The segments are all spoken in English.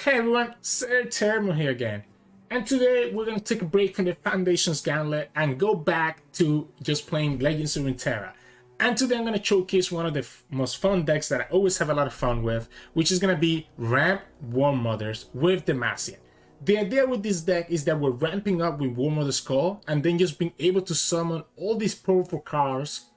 Hey everyone, Sirturmund here again. And today we're going to take a break from the Foundations Gauntlet and go back to just playing Legends of Runeterra. And today I'm going to showcase one of the most fun decks that I always have a lot of fun with, which is going to be Ramp Warmothers with Demacia. The idea with this deck is that we're ramping up with Warmother's Skull and then just being able to summon all these powerful cards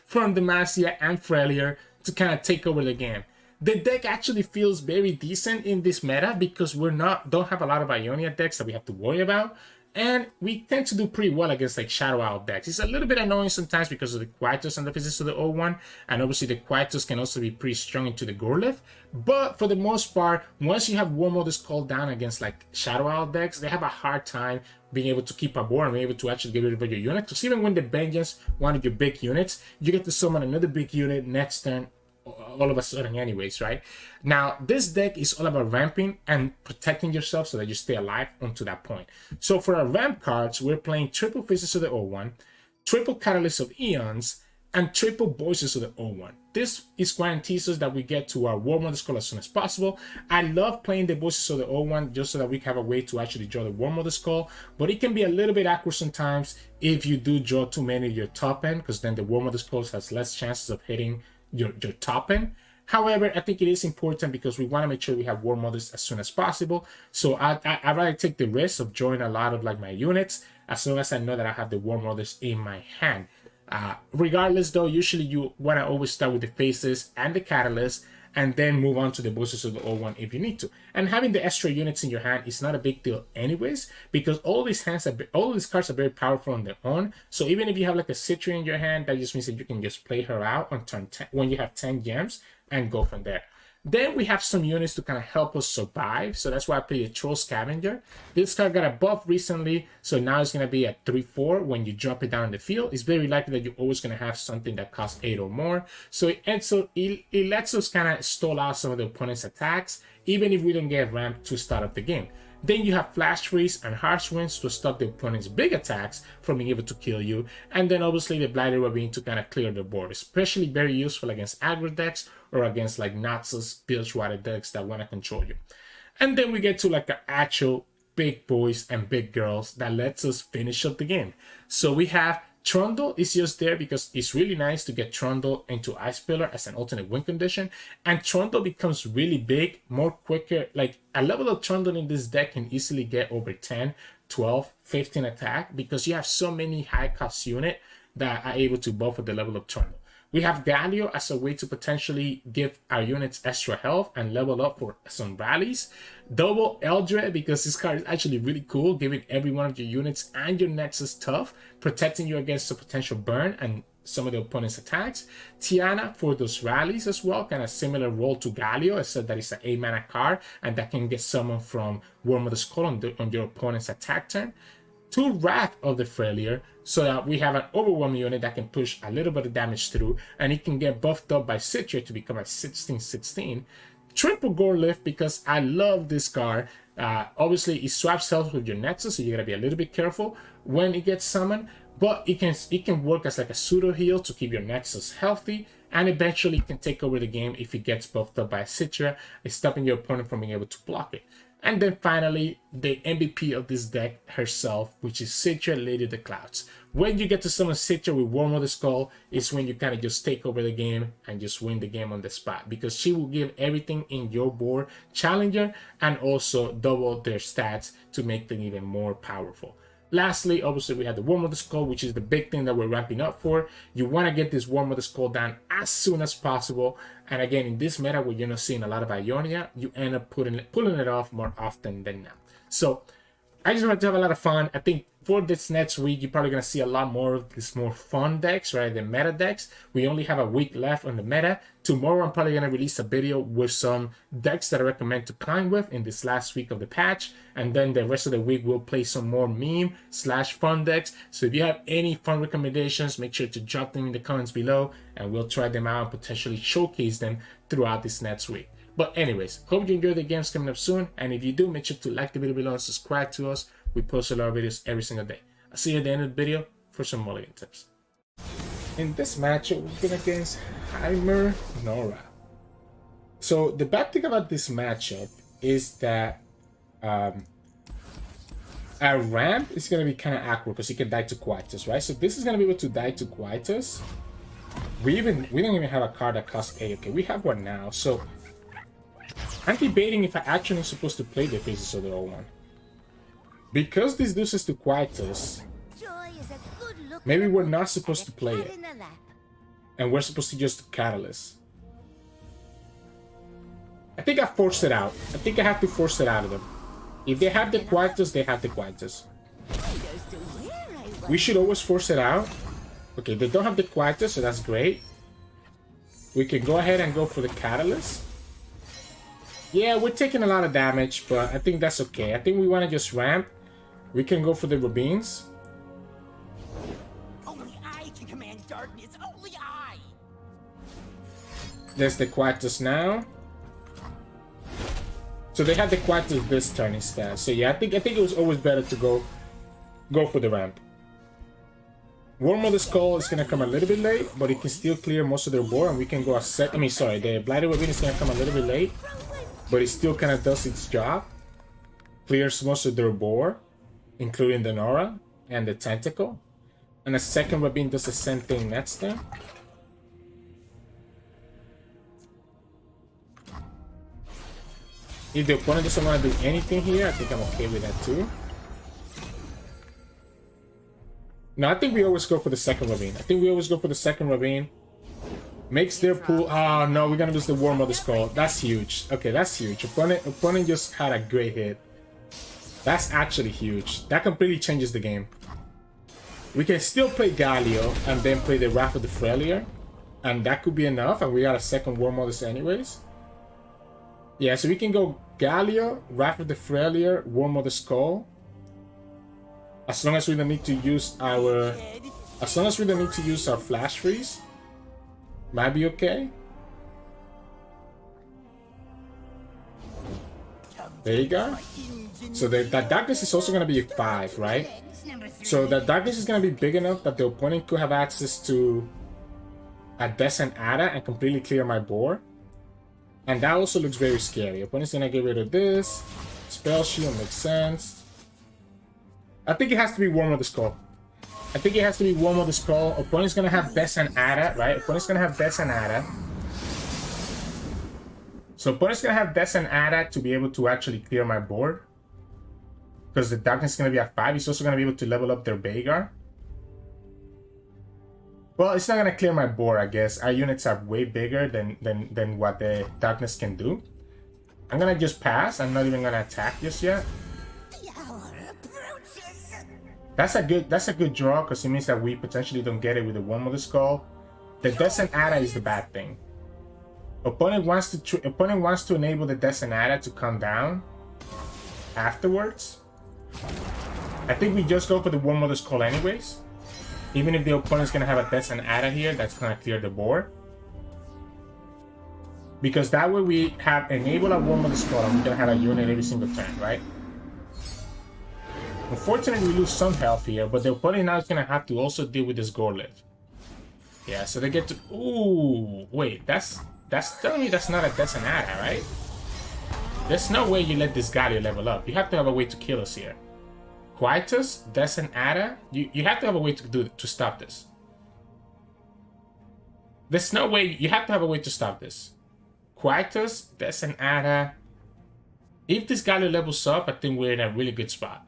from Demacia and Freljord to kind of take over the game. The deck actually feels very decent in this meta because don't have a lot of Ionia decks that we have to worry about, and we tend to do pretty well against like Shadow Isle decks. It's a little bit annoying sometimes because of the Quietus and the physics of the O1, and obviously the Quietus can also be pretty strong into the Gorlith. But for the most part, once you have Warmother's Call down against like Shadow Isle decks, they have a hard time being able to keep a board and being able to actually get rid of your unit. Because even when the Vengeance, one of your big units, you get to summon another big unit next turn all of a sudden anyways, right? Now, this deck is all about ramping and protecting yourself so that you stay alive until that point. So for our ramp cards, we're playing triple Faces of the O1, triple Catalyst of Eons, and triple Voices of the O1. This is guarantees us that we get to our Warmother's Call as soon as possible. I love playing the Voices of the O1 just so that we have a way to actually draw the Warmother's Call, but it can be a little bit awkward sometimes if you do draw too many of your top end, because then the Warmother's Call has less chances of hitting your top end. However, I think it is important because we want to make sure we have Warmothers as soon as possible. So I'd rather take the risk of drawing a lot of like my units as long as I know that I have the Warmothers in my hand. Regardless though, usually you want to always start with the Faces and the Catalyst and then move on to the Voices of the O1 if you need to. And having the extra units in your hand is not a big deal anyways, because all these cards are very powerful on their own. So even if you have like a Citra in your hand, that just means that you can just play her out on turn 10 when you have 10 gems and go from there. Then we have some units to kind of help us survive. So that's why I played a Troll Scavenger. This card got a buff recently, so now it's going to be at 3/4 when you drop it down in the field. It's very likely that you're always going to have something that costs 8 or more. So it lets us kind of stall out some of the opponent's attacks, even if we don't get ramped to start up the game. Then you have Flash Freeze and Harsh Winds to stop the opponent's big attacks from being able to kill you. And then obviously the Blighted Ravine to kind of clear the board, especially very useful against aggro decks or against like Naxos Bilgewater decks that want to control you. And then we get to like an actual big boys and big girls that lets us finish up the game. So we have Trundle is just there because it's really nice to get Trundle into Ice Pillar as an alternate win condition, and Trundle becomes really big, more quicker. Like a level of Trundle in this deck can easily get over 10, 12, 15 attack because you have so many high cost units that are able to buff at the level of Trundle. We have Galio as a way to potentially give our units extra health and level up for some rallies. Double Eldred because this card is actually really cool, giving every one of your units and your Nexus tough, protecting you against a potential burn and some of the opponent's attacks. Tiana for those rallies as well, kind of similar role to Galio, except that it's an 8-mana card and that can get summoned from Warmother's Call on your opponent's attack turn. 2 Wrath of the Freljord, so that we have an Overwhelm unit that can push a little bit of damage through, and it can get buffed up by Citra to become a 16/16. Triple Gorlith because I love this card. Obviously, it swaps health with your Nexus, so you gotta be a little bit careful when it gets summoned. But it can work as like a pseudo heal to keep your Nexus healthy, and eventually it can take over the game if it gets buffed up by Citra, stopping your opponent from being able to block it. And then finally, the MVP of this deck herself, which is Citra, Lady of the Clouds. When you get to summon Citra with Warmother's Skull, is when you kind of just take over the game and just win the game on the spot, because she will give everything in your board challenger and also double their stats to make them even more powerful. Lastly, obviously, we have the Warmother's Call, which is the big thing that we're ramping up for. You want to get this Warmother's Call down as soon as possible. And again, in this meta where you're not seeing a lot of Ionia, you end up pulling it off more often than not. So I just want to have a lot of fun. I think for this next week, you're probably going to see a lot more of these more fun decks, right? The meta decks. We only have a week left on the meta. Tomorrow, I'm probably going to release a video with some decks that I recommend to climb with in this last week of the patch. And then the rest of the week, we'll play some more meme/fun decks. So if you have any fun recommendations, make sure to drop them in the comments below, and we'll try them out and potentially showcase them throughout this next week. But anyways, hope you enjoy the games coming up soon. And if you do, make sure to like the video below and subscribe to us. We post a lot of videos every single day. I'll see you at the end of the video for some mulligan tips. In this matchup, we're going against Veigar Norra. So the bad thing about this matchup is that our ramp is going to be kind of awkward because he can die to Quietus, right? So this is going to be able to die to Quietus. We don't even have a card that costs 8. Okay, we have one now. So I'm debating if I actually am supposed to play the Faces of the Old One. Because this loses to Quietus, maybe we're not supposed to play it. And we're supposed to just Catalyst. I think I forced it out. I think I have to force it out of them. If they have the Quietus, they have the Quietus. We should always force it out. Okay, they don't have the Quietus, so that's great. We can go ahead and go for the Catalyst. Yeah, we're taking a lot of damage, but I think that's okay. I think we want to just ramp. We can go for the Rabines. Only I can command darkness. Only I. There's the Quietus now. So they have the Quietus this turn instead. So yeah, I think it was always better to go for the ramp. Warmother's Call is gonna come a little bit late, but it can still clear most of their board, and we can go a set. I mean, sorry, the Blighted Ravine is gonna come a little bit late, but it still kind of does its job. Clears most of their board, including the Norra and the Tentacle. And the second Ravine does the same thing next turn. If the opponent doesn't want to do anything here, I think I'm okay with that too. No, I think we always go for the second Ravine. I think we always go for the second Ravine. Makes their pool... Oh, no, we're going to lose the Warmother's Call. That's huge. Okay, that's huge. Opponent just had a great hit. That's actually huge. That completely changes the game. We can still play Galio and then play the Wrath of the Freljord. And that could be enough. And we got a second Warmother's anyways. Yeah, so we can go Galio, Wrath of the Freljord, Warmother's Call. As long as we don't need to use our... As long as we don't need to use our Flash Freeze. Might be okay. Veigar. So that darkness is also going to be a 5, right? So that darkness is going to be big enough that the opponent could have access to a Descent Ada and completely clear my board. And that also looks very scary. Opponent's going to get rid of this. Spell Shield makes sense. I think it has to be Warmother's Call. I think it has to be Warmother's Call. Opponent's gonna have Descent Ada, right? Opponent's gonna have Descent Ada. So opponent's gonna have Descent Ada to be able to actually clear my board. Because the darkness is gonna be at 5. He's also gonna be able to level up their Veigar. Well, it's not gonna clear my board, I guess. Our units are way bigger than what the darkness can do. I'm gonna just pass. I'm not even gonna attack just yet. That's a good draw because it means that we potentially don't get it with the Warmother's Call. The Descent Ada is the bad thing. Opponent wants to enable the Descent Ada to come down afterwards. I think we just go for the Warmother's Call anyways. Even if the opponent's gonna have a Descent Ada here, that's gonna clear the board. Because that way we have enabled a Warmother's Call and we're gonna have a unit every single turn, right? Unfortunately, we lose some health here, but the opponent now is going to have to also deal with this Gorlift. Yeah, so they get to... Ooh, wait, that's telling me that's not a Descent Ada, right? There's no way you let this Galio level up. You have to have a way to kill us here. Quietus, Descent Ada, you have to have a way to stop this. There's no way, you have to have a way to stop this. Quietus, Descent Ada. If this Galio levels up, I think we're in a really good spot.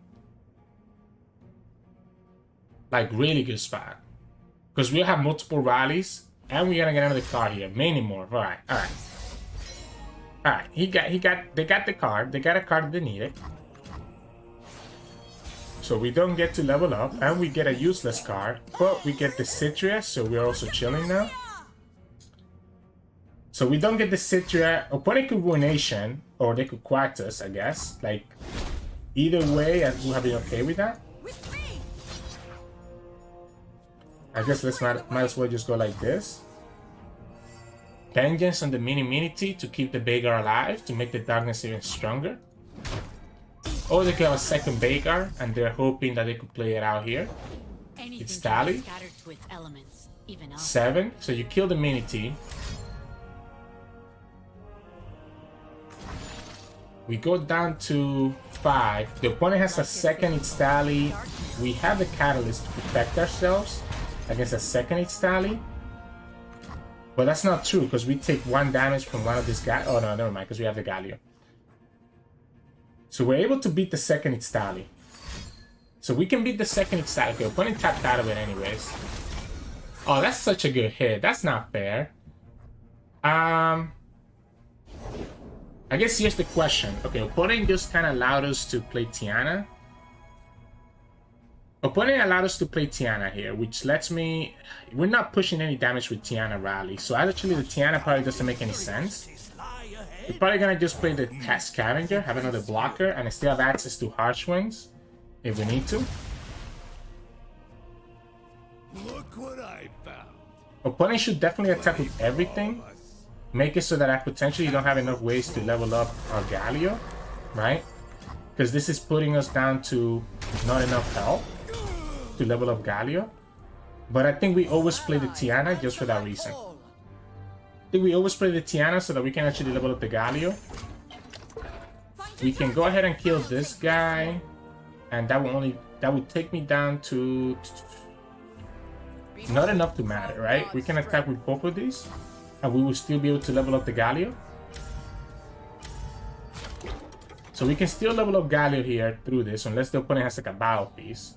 Like, really good spot. Because we'll have multiple rallies. And we're gonna get another card here. Many more. Alright, alright. Alright, they got the card. They got a card that they needed. So we don't get to level up. And we get a useless card. But we get the Citria, so we're also chilling now. So we don't get the Citria. Opponent could Ruination. Or they could Quietus, I guess. Like, either way, I will have been okay with that. I guess let's might as well just go like this. Vengeance on the Mini-Minity to keep the Veigar alive, to make the darkness even stronger. Or they could have a second Veigar, and they're hoping that they could play it out here. It's Tally. 7, so you kill the Minity. We go down to 5. The opponent has a second installation. We have the catalyst to protect ourselves against a second installation. But that's not true because we take 1 damage from one of these guys. Oh no, never mind, because we have the Galio. So we're able to beat the second installation. So we can beat the second installation. Okay, opponent tapped out of it anyways. Oh, that's such a good hit. That's not fair. I guess here's the question. Okay, opponent just kind of allowed us to play Tiana. Opponent allowed us to play Tiana here, which lets me... We're not pushing any damage with Tiana Rally, so actually the Tiana probably doesn't make any sense. We're probably gonna just play the Scavenger, have another blocker, and still have access to Harsh Winds if we need to. Look what I found. Opponent should definitely attack with everything. Make it so that I potentially don't have enough ways to level up our Galio, right? Because this is putting us down to not enough health to level up Galio. But I think we always play the Tiana just for that reason. I think we always play the Tiana so that we can actually level up the Galio. We can go ahead and kill this guy, and that would take me down to not enough to matter, right? We can attack with both of these, and we will still be able to level up the Galio. So we can still level up Galio here through this, unless the opponent has like a Battle Feast.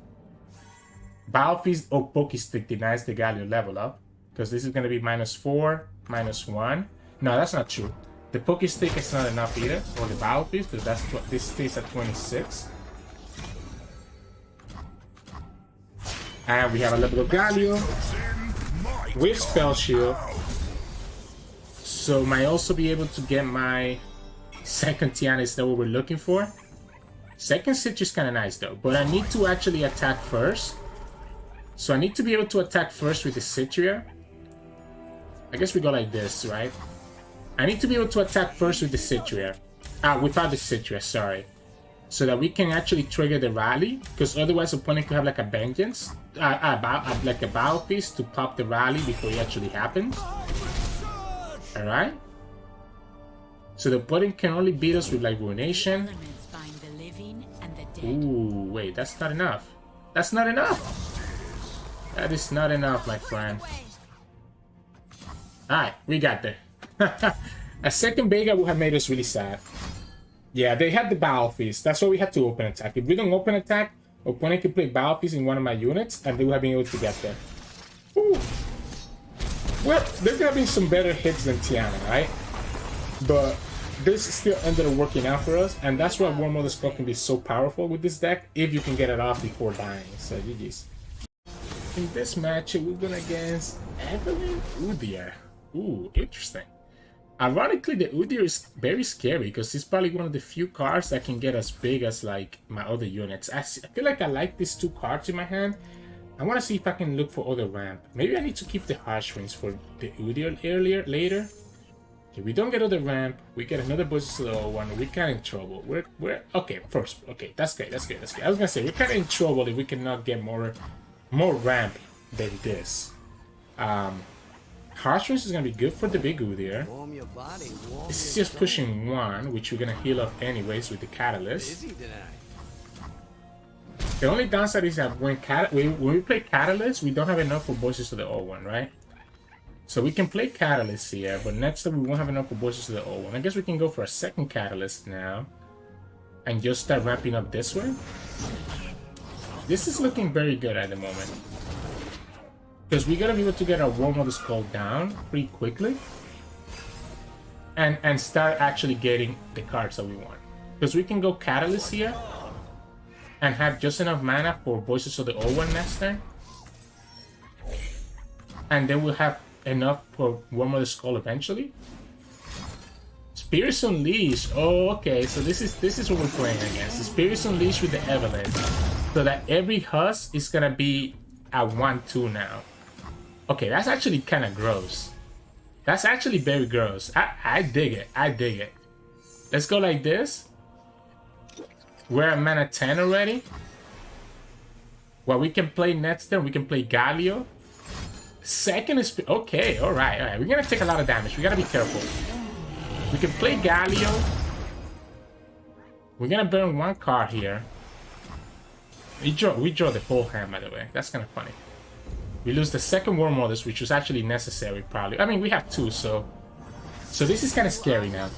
Battle Feast or Poke Stick denies the Galio level up, because this is going to be -4, -1. No, that's not true. The Poke Stick is not enough either, or the Battle Feast, because that's this stays at 26. And we have a level of Galio with Spell Shield. So might also be able to get my second Tiana. Is that what we're looking for? Second Citrus is kind of nice though, but I need to actually attack first. So I need to be able to attack first with the Citria. I guess we go like this, right? I need to be able to attack first with the Citria. Without the Citria, sorry. So that we can actually trigger the rally, because otherwise opponent could have like a vengeance, like a Battle Piece to pop the rally before it actually happens. Alright? So the opponent can only beat us with like Ruination. Ooh, wait, that's not enough. That's not enough! That is not enough, my friend. Alright, we got there. A second Veigar would have made us really sad. Yeah, they had the Battle Feast. That's why we had to open attack. If we don't open attack, opponent can play Battle Feast in one of my units, and they would have been able to get there. Ooh. Well, there's gonna be some better hits than Tiana, right? But this still ended up working out for us, and that's why Warmother spell can be so powerful with this deck, if you can get it off before dying. So GG's. In this match, we're going against Evelynn Udyr. Ooh, interesting. Ironically, the Udyr is very scary because he's probably one of the few cards that can get as big as like my other units. I feel like I like these 2 cards in my hand. I want to see if I can look for other ramp. Maybe I need to keep the Harsh Winds for the Udyr later. If we don't get other ramp, we get another Voices of the Old One, we're kind of in trouble. We're okay. First, okay, that's good. I was gonna say we're kind of in trouble if we cannot get more ramp than this. Harsh Winds is gonna be good for the big Udyr. This is just pushing 1, which we're gonna heal up anyways with the Catalyst. The only downside is that when we play Catalyst, we don't have enough for Voices of the Old One, right? So we can play Catalyst here, but next time we won't have enough for Voices of the Old One. I guess we can go for a second Catalyst now, and just start ramping up this way. This is looking very good at the moment, because we gotta be able to get our Warmother Skull down pretty quickly, and start actually getting the cards that we want. Because we can go Catalyst here, and have just enough mana for Voices of the Old One next turn, and then we'll have enough for Warmother Skull eventually. Spirits Unleashed. Oh, okay. So this is what we're playing against. The Spirits Unleashed with the Evelynn, so that every Husk is gonna be at 1/2 now. Okay, that's actually kind of gross. That's actually very gross. I dig it. I dig it. Let's go like this. We're at mana 10 already. Well, we can play next turn. We can play Galio. Second is okay. All right. We're gonna take a lot of damage. We gotta be careful. We can play Galio. We're gonna burn one card here. We draw the whole hand, by the way. That's kind of funny. We lose the second Warmothers, which was actually necessary, probably. I mean, we have two, so this is kind of scary now.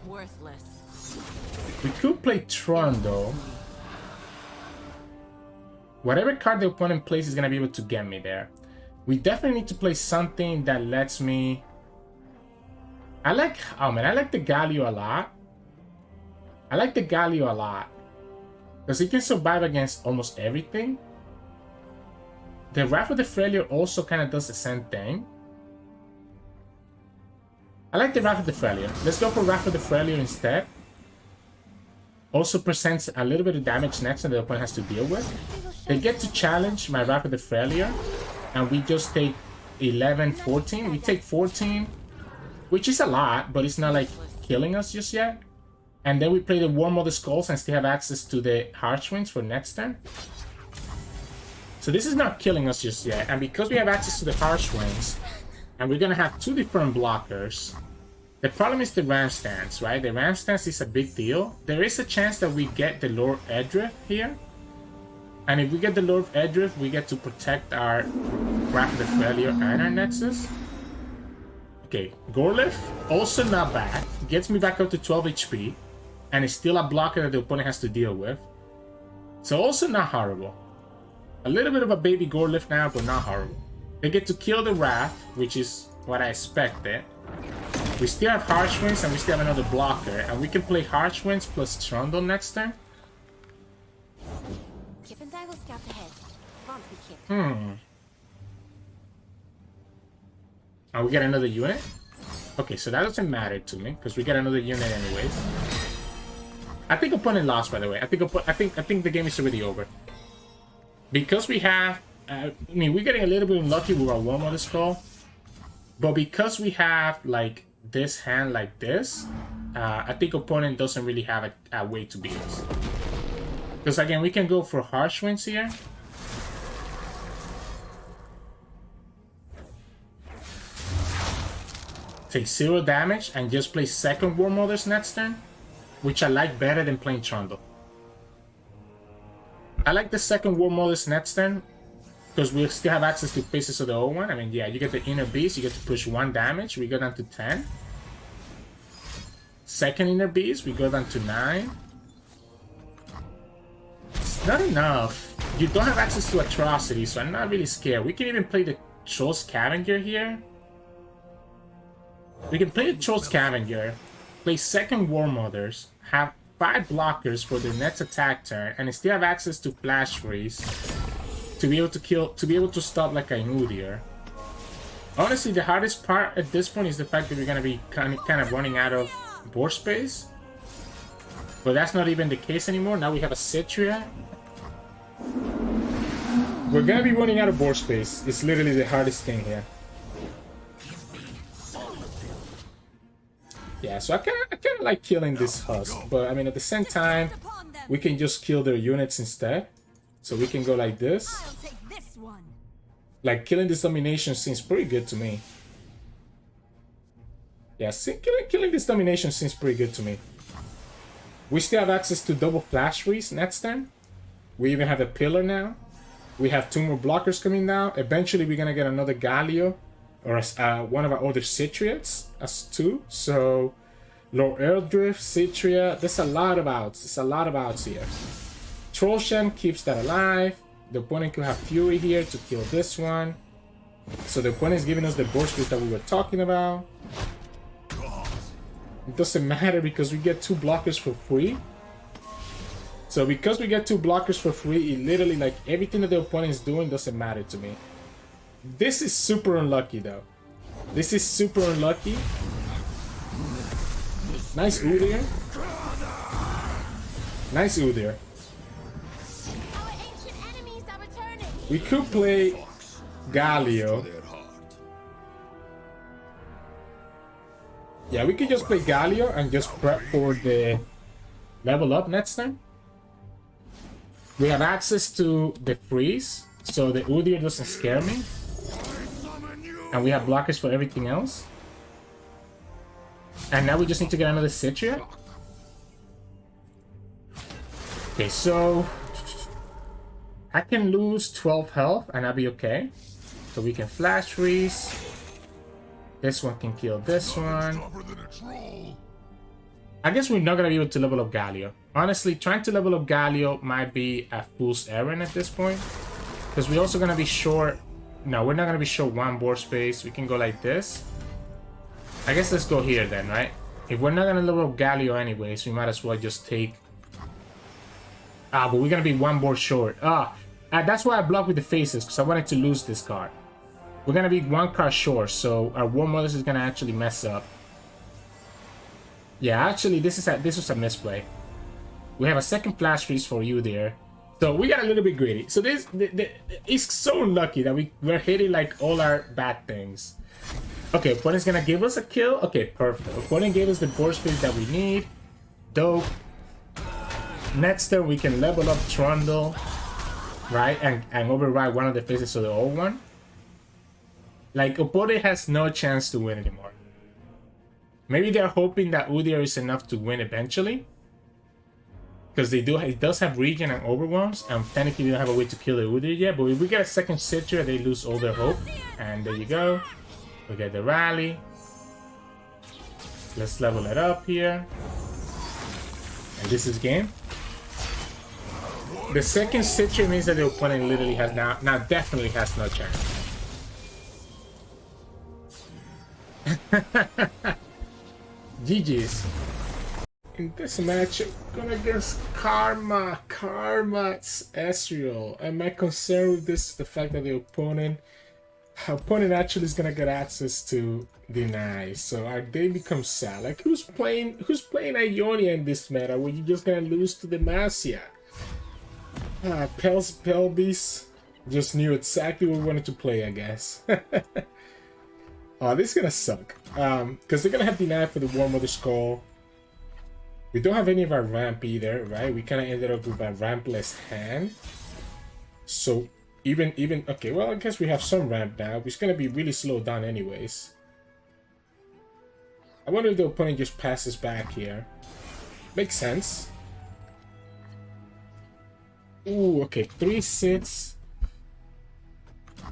Worthless. We could play Trundle. Whatever card the opponent plays is gonna be able to get me there. We definitely need to play something that lets me... I like the Galio a lot. I like the Galio a lot. Because he can survive against almost everything. The Wrath of the Freljord also kind of does the same thing. I like the Wrath of the Freljord. Let's go for Wrath of the Freljord instead. Also presents a little bit of damage next that the opponent has to deal with. They get to challenge my Wrath of the Freljord. And we just take 11, 14. We take 14, which is a lot, but it's not like killing us just yet. And then we play the Warmother Skulls and still have access to the Harshwinds for next turn. So this is not killing us just yet. And because we have access to the Harshwinds, and we're gonna have two different blockers, the problem is the Ram Stance, right? The Ram Stance is a big deal. There is a chance that we get the Lord Edrith here. And if we get the Lord Edrith, we get to protect our Wrath of the Freljord and our Nexus. Okay, Gorlif, also not bad. Gets me back up to 12 HP. And it's still a blocker that the opponent has to deal with. So also not horrible. A little bit of a baby Gorlif now, but not horrible. They get to kill the Wrath, which is what I expected. We still have Harshwinds and we still have another blocker. And we can play Harshwinds plus Trundle next turn. Kip and I will scout ahead. Can't we, Kip? And we get another unit? Okay, so that doesn't matter to me, because we get another unit anyways. I think opponent lost, by the way. I think the game is already over. Because we have... I mean, we're getting a little bit unlucky with our Warmother Skull. But because we have, like, this hand like this, I think opponent doesn't really have a way to beat us. Because, again, we can go for Harshwinds here. Take 0 damage and just play second Warmothers next turn, which I like better than playing Trundle. I like the second Warmothers next turn because we still have access to pieces of the old one. I mean, yeah, you get the Inner Beast, you get to push 1 damage, we go down to 10. Second Inner Beast, we go down to 9. It's not enough. You don't have access to Atrocity, so I'm not really scared. We can even play the Troll Scavenger here. We can play the Troll Scavenger, play second Warmothers, have 5 blockers for the next attack turn, and still have access to Flash Freeze to be able to kill, to be able to stop like Kayn Udyr. Honestly, the hardest part at this point is the fact that we're gonna be kind of running out of board space. But that's not even the case anymore. Now we have a Citria. We're gonna be running out of board space. It's literally the hardest thing here. Yeah, so I kind of like killing this husk, but I mean at the same time, we can just kill their units instead. So we can go like this. I'll take this one. Like killing this domination seems pretty good to me. Yeah, killing this domination seems pretty good to me. We still have access to double Flash Freeze next turn. We even have a pillar now. We have 2 more blockers coming down. Eventually we're gonna get another Galio. Or one of our other Citriates as 2. So Lord Eldrift, Citria, there's a lot of outs. There's a lot of outs here. Trollshan keeps that alive. The opponent could have Fury here to kill this one. So the opponent is giving us the board space that we were talking about. It doesn't matter because we get 2 blockers for free. So because we get 2 blockers for free, it literally, like, everything that the opponent is doing doesn't matter to me. This is super unlucky though. This is super unlucky. Nice Udyr. Nice Udyr. Our ancient enemies are returning. We could play Galio. Yeah, we could just play Galio and just prep for the level up next turn. We have access to the freeze, so the Udyr doesn't scare me. And we have blockers for everything else. And now we just need to get another Citria. Okay, so I can lose 12 health and I'll be okay. So we can flash freeze. This one can kill this one. I guess we're not going to be able to level up Galio. Honestly, trying to level up Galio might be a fool's errand at this point. Because we're also going to be short. No, we're not going to be short one board space. We can go like this. I guess let's go here then, right? If we're not going to level up Galio anyways, we might as well just take... but we're going to be one board short. That's why I blocked with the faces, because I wanted to lose this card. We're going to be one card short, so our Warmother is going to actually mess up. Yeah, actually, this was a misplay. We have a second flash freeze for you there. So we got a little bit greedy. So it's so lucky that we're hitting like all our bad things. Okay, opponent's going to give us a kill. Okay, perfect. Opponent gave us the board space that we need. Dope. Next turn, we can level up Trundle, right? And override one of the faces of the old one. Like, opponent has no chance to win anymore. Maybe they're hoping that Udyr is enough to win eventually. Because it does have regen and overwhelms, and technically they don't have a way to kill the Udyr yet. But if we get a second Citra, they lose all their hope. And there you go. We get the rally. Let's level it up here. And this is game. The second Citra means that the opponent literally has now definitely has no chance. GG's. In this match, I'm gonna against Karma Ezreal. And my concern with this is the fact that the opponent actually is gonna get access to deny. So our day becomes sad. Like, who's playing Ionia in this meta where you're just gonna lose to Demacia? Pelvis just knew exactly what we wanted to play, I guess. Oh, this is gonna suck. Because they're gonna have deny for the Warmother Skull. We don't have any of our ramp either, right? We kind of ended up with a rampless hand. So even okay, well, I guess we have some ramp now. It's gonna be really slowed down anyways. I wonder if the opponent just passes back here. Makes sense. Ooh, okay, 3 sits.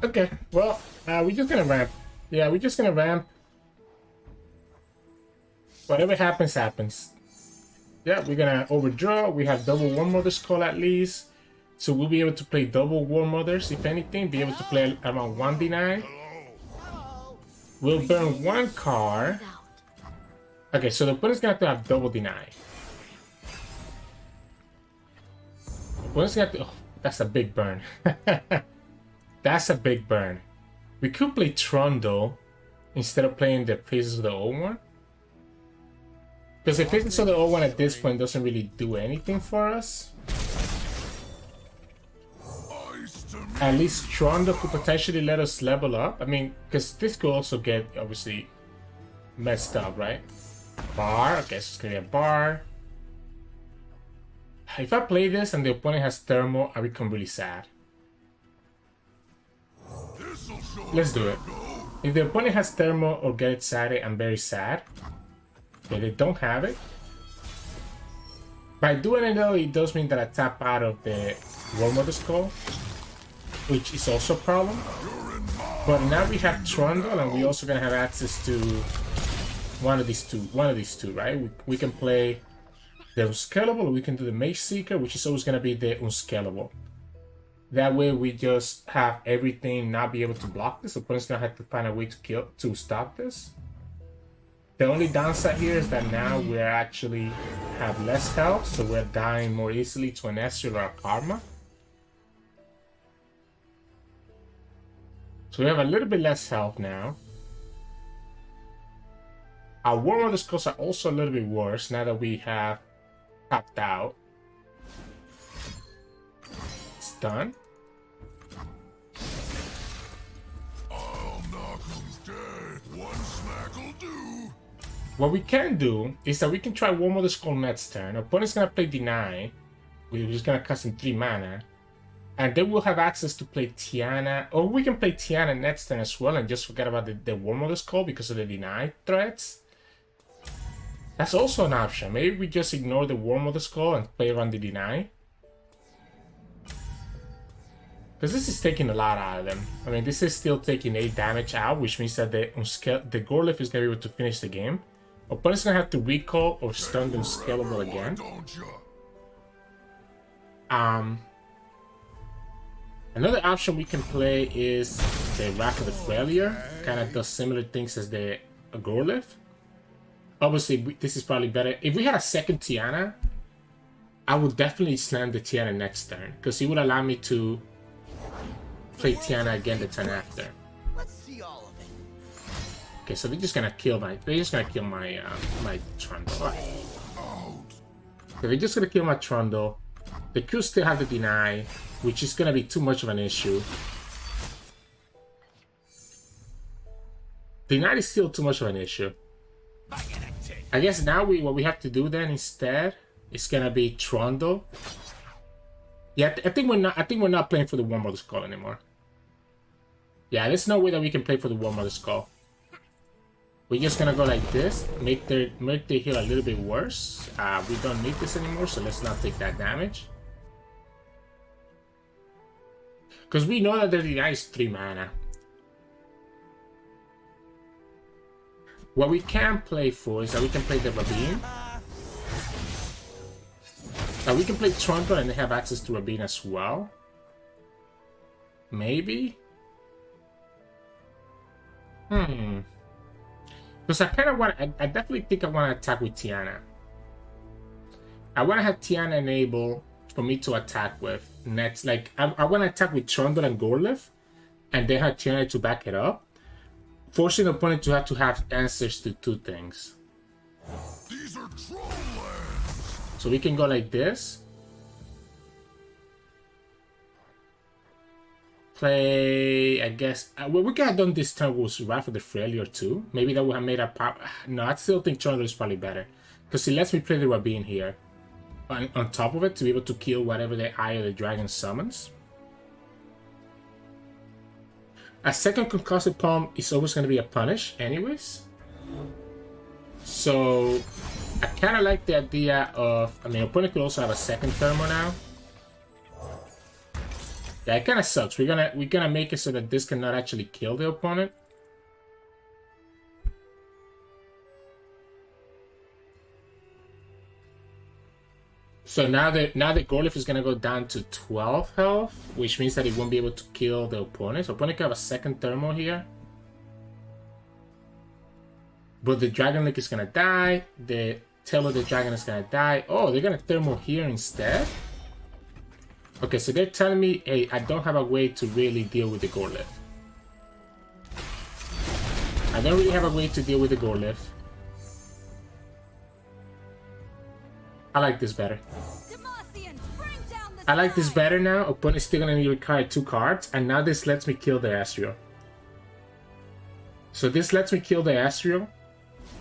Okay, well, we're just gonna ramp. Yeah, we're just gonna ramp. Whatever happens, happens. Yeah, we're gonna overdraw. We have double Warmother Skull at least. So we'll be able to play double Warmothers, if anything. Be able to play around 1d9. We'll burn 1 card. Okay, so the opponent's gonna have to have double deny. The opponent's gonna have to... Oh, that's a big burn. That's a big burn. We could play Trundle instead of playing the Faces of the Old One. Because the Faces of the Old One at this point doesn't really do anything for us. At least Trundle could potentially let us level up. I mean, because this could also get, obviously, messed up, right? Bar. Okay, so it's gonna be a bar. If I play this and the opponent has Thermal, I become really sad. Let's do it. If the opponent has Thermal or Get Excited, I'm very sad. Okay, they don't have it. By doing it though, it does mean that I tap out of the Warmother Skull, which is also a problem. But now we have Trundle, and we're also gonna have access to one of these two, right? We can play the Unscalable, or we can do the Mage Seeker, which is always gonna be the Unscalable. That way we just have everything not be able to block this. The opponent's gonna have to find a way to stop this. The only downside here is that now we actually have less health, so we're dying more easily to an Ezreal or a Karma. So we have a little bit less health now. Our Warmother Skulls are also a little bit worse now that we have tapped out. It's done. What we can do is that we can try Warmother Skull next turn. Our opponent's gonna play Deny. We're just gonna cost him 3 mana. And then we'll have access to play Tiana. Or we can play Tiana next turn as well and just forget about the Warmother Skull because of the Deny threats. That's also an option. Maybe we just ignore the Warmother Skull and play around the Deny. Because this is taking a lot out of them. I mean, this is still taking 8 damage out, which means that the Gorlif is going to be able to finish the game. Opponent's going to have to recall or stun the Unscalable again. Another option we can play is the Wrath of the Failure. Kind of does similar things as the Gorlif. Obviously, this is probably better. If we had a second Tiana, I would definitely slam the Tiana next turn, because it would allow me to play Tiana again the turn after. Let's see all of it. Okay, so they're just gonna kill my my Trundle. So they're just gonna kill my Trundle. The Q still have to deny, which is gonna be too much of an issue. Deny is still too much of an issue. I guess now what we have to do then instead is gonna be Trundle. Yeah, I think we're not playing for the Warmother Skull anymore. Yeah, there's no way that we can play for the Warmother Skull. We're just gonna go like this, make their heal a little bit worse. We don't need this anymore, so let's not take that damage. Because we know that the deny is 3 mana. What we can play for is that we can play the Rabin. We can play Trundle and they have access to Rabin as well. Maybe? Because I kind of want... I definitely think I want to attack with Tiana. I want to have Tiana enable for me to attack with next. Like, I want to attack with Trundle and Gorlif, and then have Tiana to back it up, forcing the opponent to have answers to 2 things. These are troll lands. So we can go like this. Play, I guess. What we could have done this turn was Wrath of the Failure too. Maybe that would have made a pop. No, I still think Trundle is probably better. Because it lets me play the Rabin here. On top of it, to be able to kill whatever the Eye of the Dragon summons. A second Concussive Palm is always going to be a punish anyways. So I kind of like the idea of... I mean, opponent could also have a second Thermo now. Yeah, it kind of sucks. We're gonna make it so that this cannot actually kill the opponent. So now that Gorlif is gonna go down to 12 health, which means that it won't be able to kill the opponent. So opponent can have a second Thermo here. But the Dragon Link is gonna die. The tail of the dragon is gonna die. Oh, they're gonna Thermo here instead? Okay, so they're telling me, hey, I don't have a way to really deal with the Gorlif. I don't really have a way to deal with the Gorlif. I like this better. I like this better now. Opponent is still gonna need to require 2 cards, and now this lets me kill the Ezreal. So this lets me kill the Ezreal.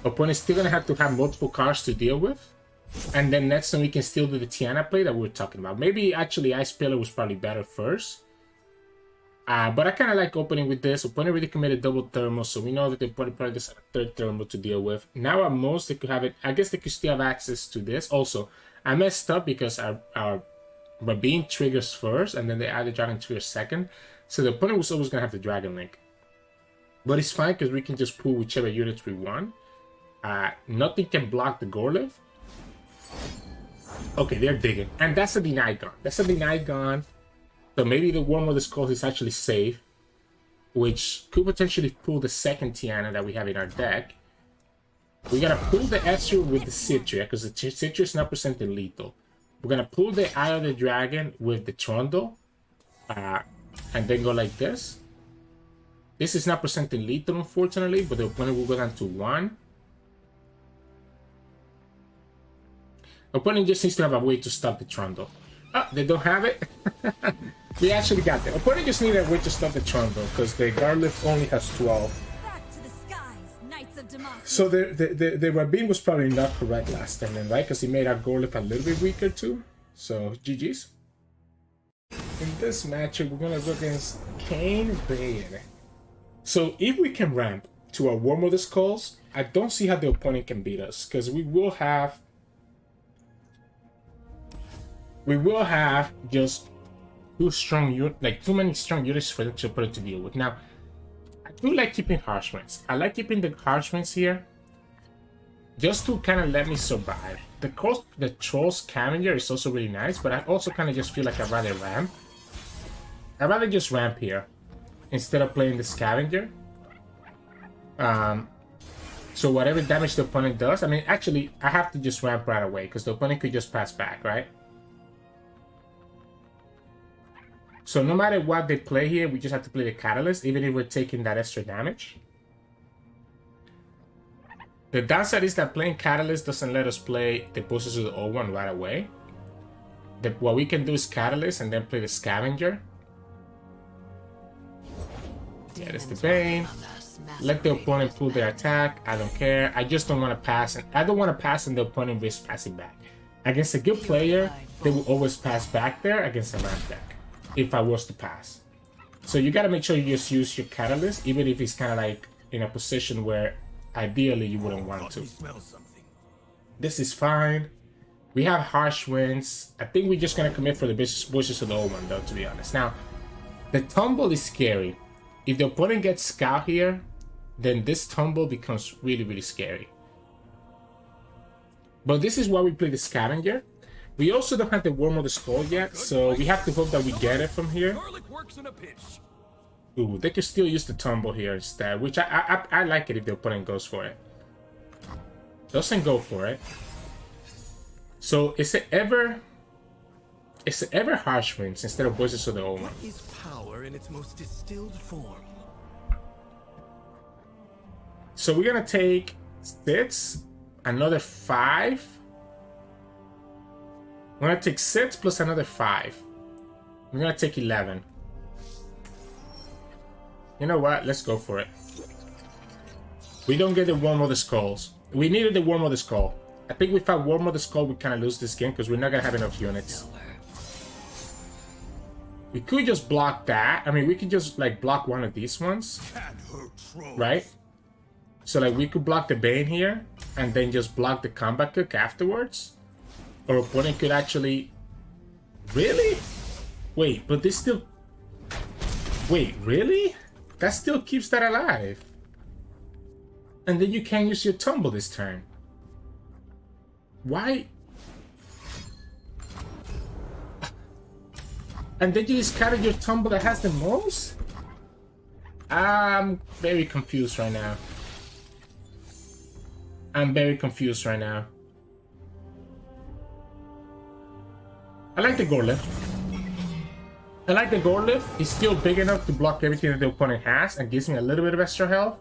Opponent is still gonna have to have multiple cards to deal with. And then next time we can still do the Tiana play that we were talking about. Maybe actually Ice Pillar was probably better first. But I kind of like opening with this. Opponent really committed double Thermal, so we know that they probably just have a 3rd Thermal to deal with. Now at most they could have it. I guess they could still have access to this. Also, I messed up because our Rabin triggers first, and then the other Dragon triggers second. So the opponent was always going to have the Dragon Link. But it's fine because we can just pull whichever units we want. Nothing can block the Gorlif. Okay, they're digging. And that's a denied gone. That's a denied gone. So maybe the Warmother Skull is actually safe, which could potentially pull the second Tiana that we have in our deck. We're going to pull the Ezreal with the Citra, because the Citra is not presenting lethal. We're going to pull the Eye of the Dragon with the Trundle, and then go like this. This is not presenting lethal, unfortunately, but the opponent will go down to 1. Opponent just needs to have a way to stop the Trundle. Oh, they don't have it? We actually got that. Opponent just needed a way to stop the Trundle, because the Garlic only has 12. Back to the skies, Knights of Demacia. So the Rabin was probably not correct last time, then, right? Because he made our Gorlif a little bit weaker too. So, GG's. In this matchup, we're going to go against Kayn Vayne. So, if we can ramp to our Warmother Skulls, I don't see how the opponent can beat us, because we will have just too many strong units for them to put it to deal with. Now, I do like keeping harsh winds. I like keeping the harsh winds here, just to kind of let me survive. The troll scavenger is also really nice, but I also kind of just feel like I'd rather ramp. I'd rather just ramp here instead of playing the scavenger. So whatever damage the opponent does, I mean, actually, I have to just ramp right away because the opponent could just pass back, right? So no matter what they play here, we just have to play the Catalyst, even if we're taking that extra damage. The downside is that playing Catalyst doesn't let us play the bosses of the old one right away. What we can do is Catalyst and then play the Scavenger. Yeah, that's the Vayne. Let the opponent pull their attack. I don't care. I just don't want to pass. I don't want to pass and the opponent risks passing back. Against a good player, they will always pass back there against a ramp deck, if I was to pass. So you got to make sure you just use your Catalyst, even if it's kind of like in a position where ideally you wouldn't want to. This is fine. We have harsh winds. I think we're just going to commit for the bushes of the old one, though, to be honest. Now, the tumble is scary. If the opponent gets Scout here, then this tumble becomes really, really scary. But this is why we play the Scavenger. We also don't have the Warmother Skull yet, so we have to hope that we get it from here. Ooh, they could still use the tumble here instead, which I like it if the opponent goes for it. Doesn't go for it. So it's an ever harsh winds instead of voices of the old one. What is power in its most distilled form? So we're gonna take 6, another 5. We're gonna take 6 plus another 5. We're gonna take 11. You know what? Let's go for it. We don't get the Warmother Skulls. We needed the Warmother Skull. I think without Warmother Skull, we kind of lose this game because we're not gonna have enough units. We could just block that. I mean, we could just like block one of these ones, right? So like we could block the Bane here and then just block the Combat Cook afterwards. Our opponent could actually... Really? Wait, but this still... Wait, really? That still keeps that alive. And then you can't use your tumble this turn. Why? And then you discarded your tumble that has the most? I'm very confused right now. I'm very confused right now. I like the Gorelift. I like the Gorelift. It's still big enough to block everything that the opponent has and gives me a little bit of extra health.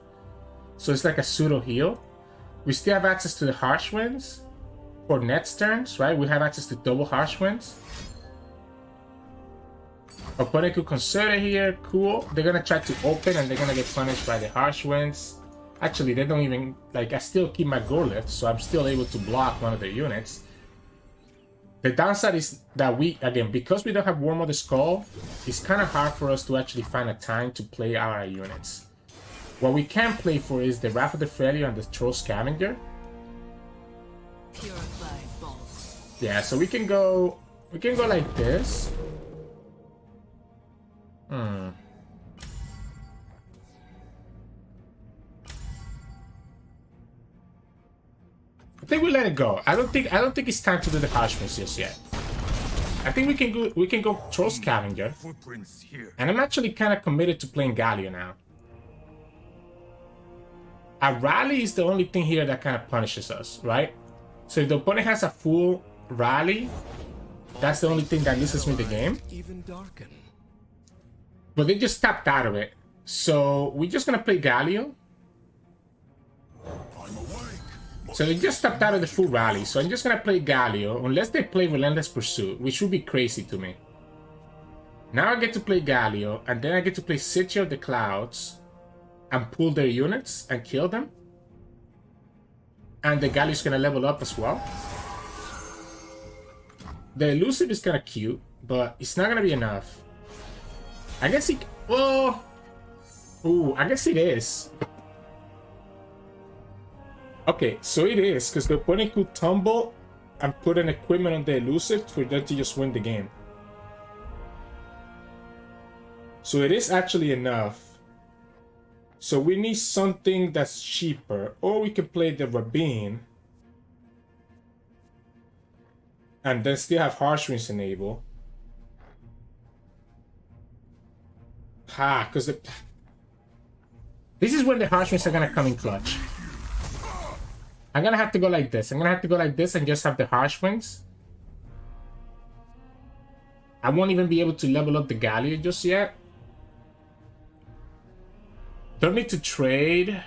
So it's like a pseudo heal. We still have access to the Harsh Winds for next turns, right? We have access to double Harsh Winds. Opponent could consider here. Cool. They're gonna try to open and they're gonna get punished by the Harsh Winds. Actually, they don't even... Like, I still keep my Gorelift, so I'm still able to block one of their units. The downside is that we, again, because we don't have Warmother Skull, it's kind of hard for us to actually find a time to play our units. What we can play for is the Wrath of the Failure and the Troll Scavenger. Yeah, so we can go like this. I think we let it go. I don't think it's time to do the Harsh Winds just yet. I think we can go Troll Scavenger. And I'm actually kind of committed to playing Galio now. A rally is the only thing here that kind of punishes us, right? So if the opponent has a full rally, that's the only thing that loses me the game. But they just tapped out of it. So we're just gonna play Galio. So they just tapped out of the full rally. So I'm just gonna play Galio unless they play Relentless Pursuit, which would be crazy to me. Now I get to play Galio, and then I get to play City of the Clouds and pull their units and kill them. And the Galio's gonna level up as well. The Elusive is kinda cute, but it's not gonna be enough. I guess it... Oh! Ooh, I guess it is. Okay, so it is, because the opponent could tumble and put an equipment on the Elusive for them to just win the game. So it is actually enough. So we need something that's cheaper, or we can play the Rabin and then still have Harsh Winds enable. Because this is when the Harsh Winds are gonna come in clutch. I'm gonna have to go like this. I'm gonna have to go like this and just have the Harsh Winds. I won't even be able to level up the Galio just yet. Don't need to trade.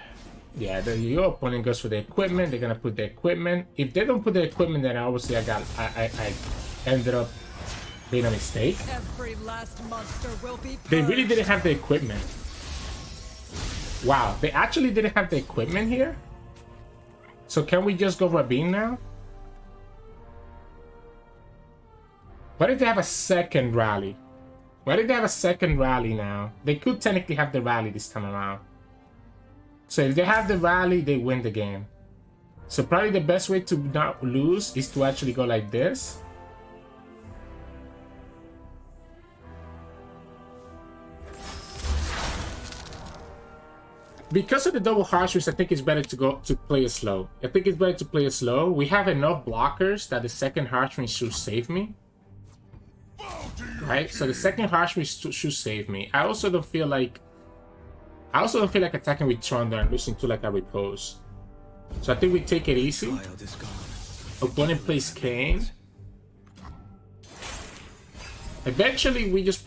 Yeah, your opponent goes for the equipment. They're gonna put the equipment. If they don't put the equipment, then obviously I ended up being a mistake. Every last monster will be They really didn't have the equipment. Wow, they actually didn't have the equipment here. So can we just go Rabin now? What if they have a second rally? What if they have a second rally now? They could technically have the rally this time around. So if they have the rally, they win the game. So probably the best way to not lose is to actually go like this. Because of the double Harsh Winds, I think it's better to play it slow. I think it's better to play it slow. We have enough blockers that the second Harsh Wind should save me. Right, so the second Harsh Wind should save me. I also don't feel like attacking with Trundle and losing to like a repose. So I think we take it easy. Opponent plays Kayn. Eventually we just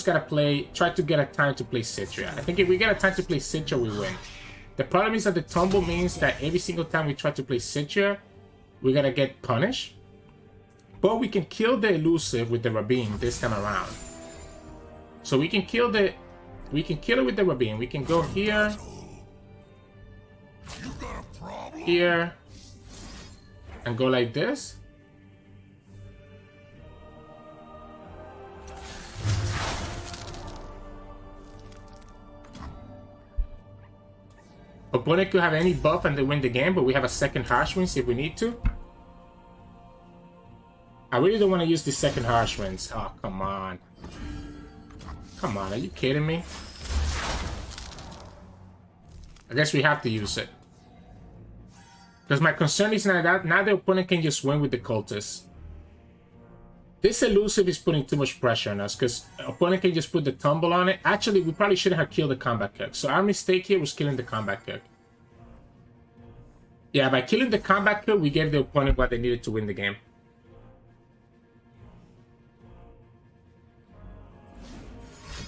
gotta try to get a time to play Citra. I think if we get a time to play Citra, we win. The problem is that the tumble means that every single time we try to play Citra, we gotta get punished. But we can kill the elusive with the Rabin this time around. So we can kill it with the Rabin. We can go here, here, and go like this. Opponent could have any buff and they win the game, but we have a second Harsh Winds if we need to. I really don't want to use the second Harsh Winds. Oh, come on. Come on, are you kidding me? I guess we have to use it. Because my concern is now the opponent can just win with the cultists. This elusive is putting too much pressure on us because opponent can just put the tumble on it. Actually, we probably shouldn't have killed the combat cook. So our mistake here was killing the combat cook. Yeah, by killing the combat cook, we gave the opponent what they needed to win the game.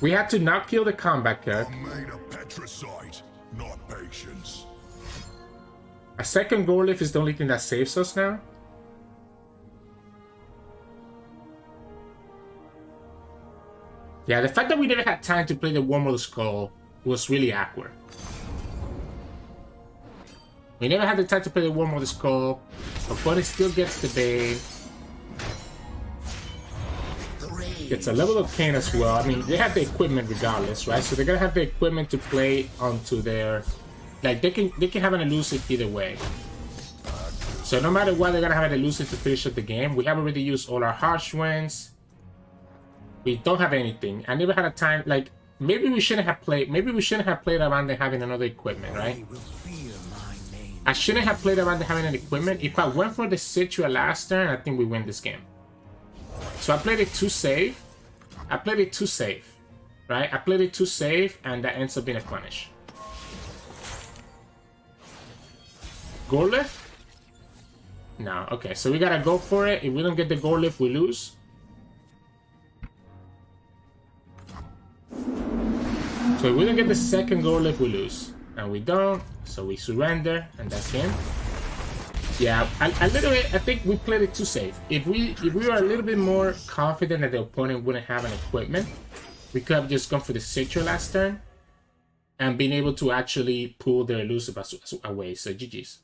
We had to not kill the combat cook. I'm made of petricite, not patience. A second Gorliff is the only thing that saves us now. Yeah, the fact that we never had time to play the Warmother Skull was really awkward. We never had the time to play the Warmother Skull. Opponent still gets the Bane. Gets a level of Kayn as well. I mean, they have the equipment regardless, right? So they're gonna have the equipment to play onto their... Like, they can have an elusive either way. So no matter what, they're gonna have an elusive to finish up the game. We have already used all our Harsh Winds. We don't have anything. I never had a time, like, maybe we shouldn't have played around them having another equipment, right? I shouldn't have played around them having an equipment. If I went for the Citra last turn, I think we win this game. So I played it too safe. Right? I played it too safe, and that ends up being a punish. Gorliff? No, okay, so we gotta go for it. If we don't get the Gorliff, we lose. So if we don't get the second Gorliff, we lose. And we don't, so we surrender, and that's him. Yeah, I think we played it too safe. If we were a little bit more confident that the opponent wouldn't have an equipment, we could have just gone for the Citra last turn and been able to actually pull their elusive away. So GG's.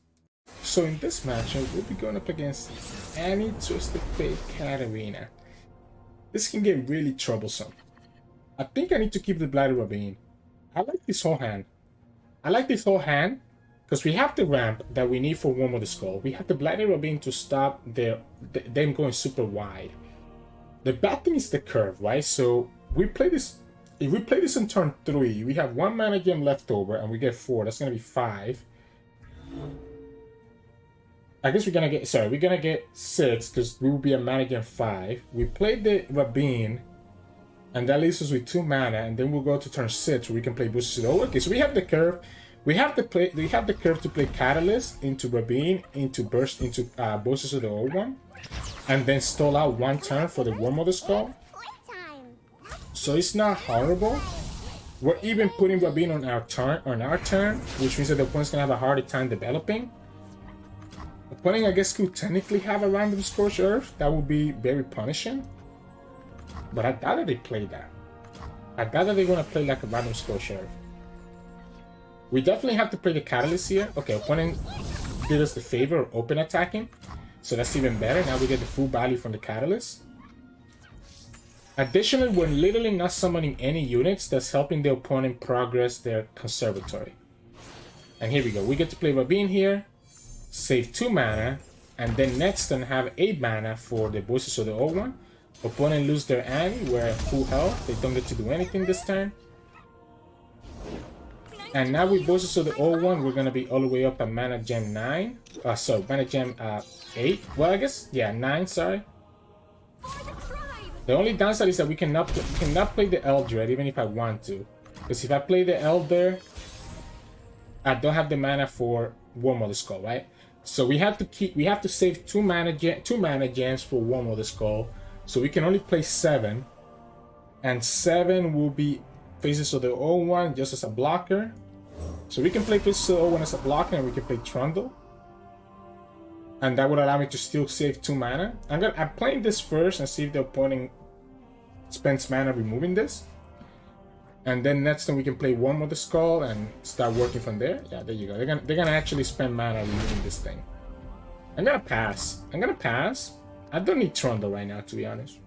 So in this matchup, we'll be going up against Annie TF Katarina. This can get really troublesome. I think I need to keep the Blighted Rabin. I like this whole hand. Because we have the ramp that we need for Warmother Skull. We have the Blighted Rabin to stop them going super wide. The bad thing is the curve, right? So we play this if we play this in turn 3, we have 1 mana gem left over, and we get 4. That's gonna be 5. I guess we're gonna get, sorry, we're gonna get 6 because we will be a mana gem 5. We played the Rabin, and that leaves us with 2 mana, and then we'll go to turn 6 where we can play Boosters to the O1. Okay, so we have the curve. We have the curve to play Catalyst into Rabin, into Burst, into Boosters to the O1, and then stall out 1 turn for the Warmother Skull. So it's not horrible. We're even putting Rabin on our turn, which means that the opponent's gonna have a harder time developing. Opponent, I guess, could technically have a random Scorched Earth. That would be very punishing. But I doubt that they play that. I doubt that they're gonna play like a random Scorched Earth. We definitely have to play the Catalyst here. Okay, opponent did us the favor of open attacking. So that's even better. Now we get the full value from the Catalyst. Additionally, we're literally not summoning any units. That's helping the opponent progress their conservatory. And here we go. We get to play Rabin here, save 2 mana, and then next turn have 8 mana for the Voices of the Old One. Opponent lose their Annie, we're at full health. They don't get to do anything this turn. And now with Voices of the Old One, we're going to be all the way up at mana gem 9. Mana gem 8. Well, I guess, yeah, 9, sorry. The only downside is that we cannot play the Eldred even if I want to. Because if I play the Elder, I don't have the mana for Warmother Skull, right? So we have to save 2 mana gems for Warmother Skull. So we can only play 7. And 7 will be Faces of the Old One just as a blocker. So we can play Faces of the Old One as a blocker, and we can play Trundle. And that would allow me to still save 2 mana. I'm playing this first and see if the opponent spends mana removing this. And then next time we can play one with the Skull and start working from there. Yeah, there you go. They're gonna actually spend mana removing this thing. I'm gonna pass. I don't need Trundle right now, to be honest.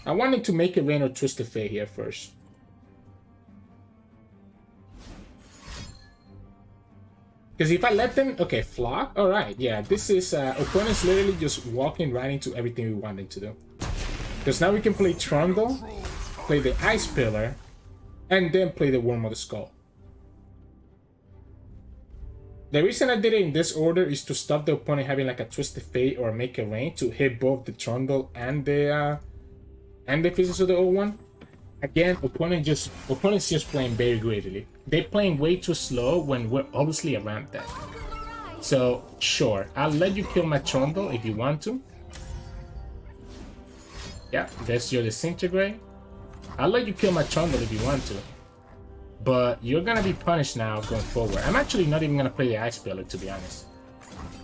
I wanted to make a rain or Twisted Fate here first. Because if I let them... Okay, Flock? Alright, yeah. This is... opponents literally just walking right into everything we want them to do. Because now we can play Trundle, play the Ice Pillar, and then play the Warmother Skull. The reason I did it in this order is to stop the opponent having like a Twisted Fate or make a rain to hit both the Trundle and the Faces of the Old One. Again, opponent's just playing very greedily. They're playing way too slow when we're obviously a ramp deck. So, sure, I'll let you kill my Trundle if you want to. Yeah, there's your Disintegrate. I'll let you kill my Trundle if you want to. But you're gonna be punished now going forward. I'm actually not even gonna play the Ice Pillar, to be honest.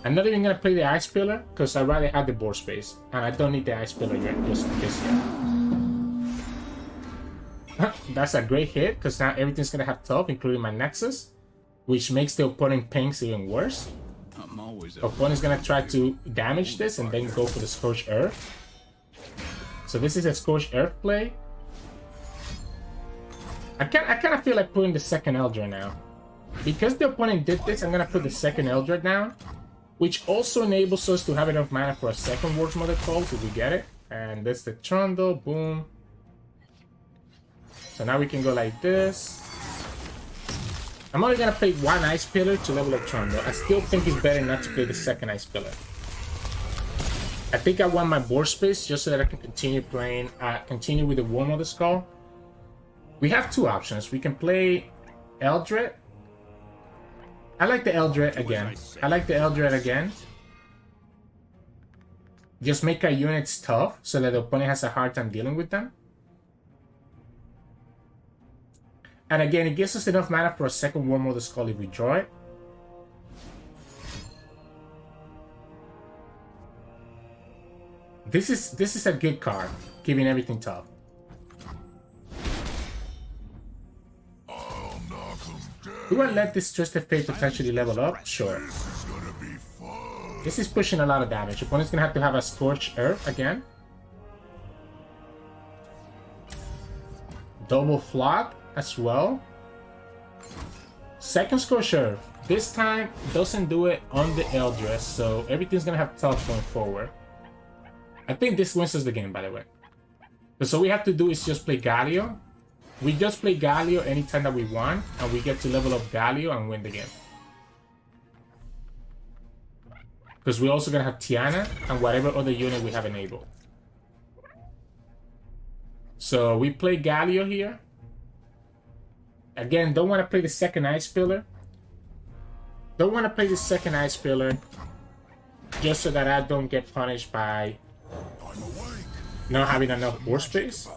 I'm not even gonna play the Ice Pillar because I'd rather have the board space. And I don't need the Ice Pillar yet, just yet. That's a great hit, because now everything's gonna have tough, including my Nexus, which makes the opponent pinks even worse. Opponent's gonna try to damage this and then go for the Scorched Earth. So this is a Scorched Earth play. I kind of feel like putting the second Eldred now. Because the opponent did this, I'm gonna put the second Eldred down, which also enables us to have enough mana for a second Warmother call if we get it. And that's the Trundle, boom. So now we can go like this. I'm only gonna play one Ice Pillar to level up Trundle. I still think it's better not to play the second Ice Pillar. I think I want my board space just so that I can continue playing, continue with the Warmother Skull. We have 2 options. We can play Eldred. I like the Eldred again. Just make our units tough so that the opponent has a hard time dealing with them. And again, it gives us enough mana for a second Warmother Skull if we draw it. This is a good card, keeping everything tough. Do I let this Twisted Fate potentially level up? Sure. This is pushing a lot of damage. Opponent's gonna have to have a Scorched Earth again. Double Flock as well. Second Scorched Earth. This time doesn't do it on the Eldred, so everything's gonna have tough going forward. I think this wins us the game, by the way. So all we have to do is just play Galio. We just play Galio anytime that we want, and we get to level up Galio and win the game. Because we're also going to have Tiana and whatever other unit we have enabled. So we play Galio here. Again, don't want to play the second Ice Pillar. Don't want to play the second Ice Pillar. Just so that I don't get punished by not having enough board space.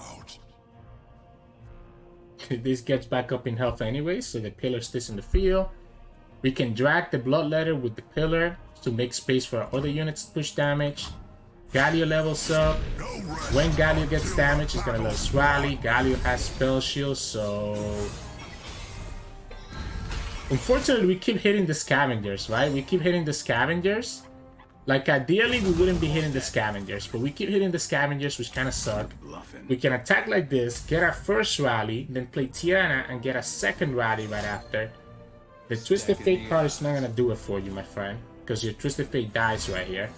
This gets back up in health anyway, so the pillar stays in the field. We can drag the Bloodletter with the pillar to make space for our other units to push damage. Galio levels up. When Galio gets damaged, it's gonna let us rally. Galio has spell shield, so unfortunately we keep hitting the scavengers, right? We keep hitting the scavengers. Like ideally we wouldn't be hitting the scavengers, but we keep hitting the scavengers, which kind of suck. We can attack like this, get our first rally, then play Tiana and get a second rally right after. The Twisted Fate card is not gonna do it for you, my friend, because your Twisted Fate dies right here.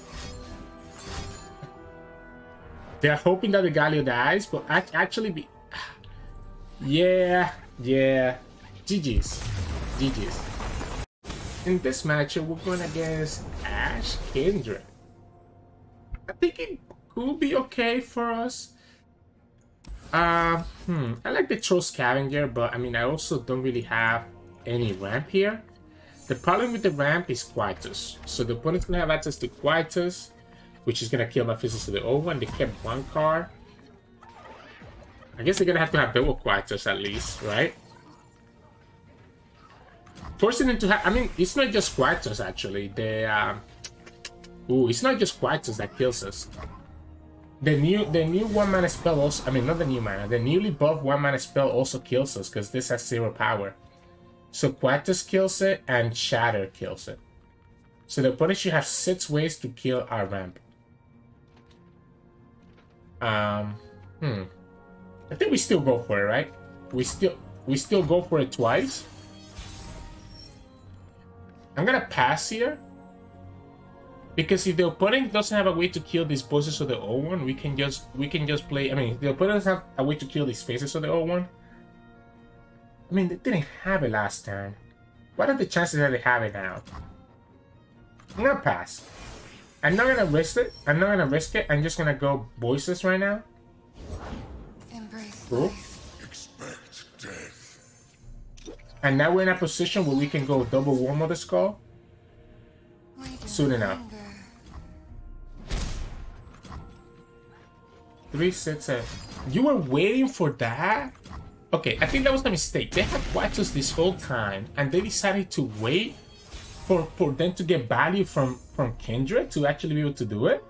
They're hoping that the Galio dies, but actually be... Yeah. GG's. In this matchup, we're going against Ashe Kindred. I think it could be okay for us. I like the Troll Scavenger, but I mean, I also don't really have any ramp here. The problem with the ramp is Quietus. So the opponent's going to have access to Quietus, which is going to kill my Physics to the over, and they kept one card. I guess they're going to have double Quietus at least, right? Forcing them to have... I mean, it's not just Quietus, actually. It's not just Quietus that kills us. The new 1-mana spell also... I mean, not the new mana. The newly buffed 1-mana spell also kills us, because this has 0 power. So Quietus kills it, and Shatter kills it. So the opponent should have 6 ways to kill our ramp. I think we still go for it, right? We still go for it twice. I'm gonna pass here, because if the opponent doesn't have a way to kill these bosses of the O1, we can just play. I mean, if the opponent doesn't have a way to kill these faces of the O1. I mean, they didn't have it last turn. What are the chances that they have it now? I'm gonna pass. I'm not gonna risk it. I'm just gonna go voices right now. Cool. Expect death. And now we're in a position where we can go double Warmother Skull soon enough. 3, 6, 7. You were waiting for that? Okay, I think that was a mistake. They had Quietus this whole time, and they decided to wait for them to get value from Kindred to actually be able to do it?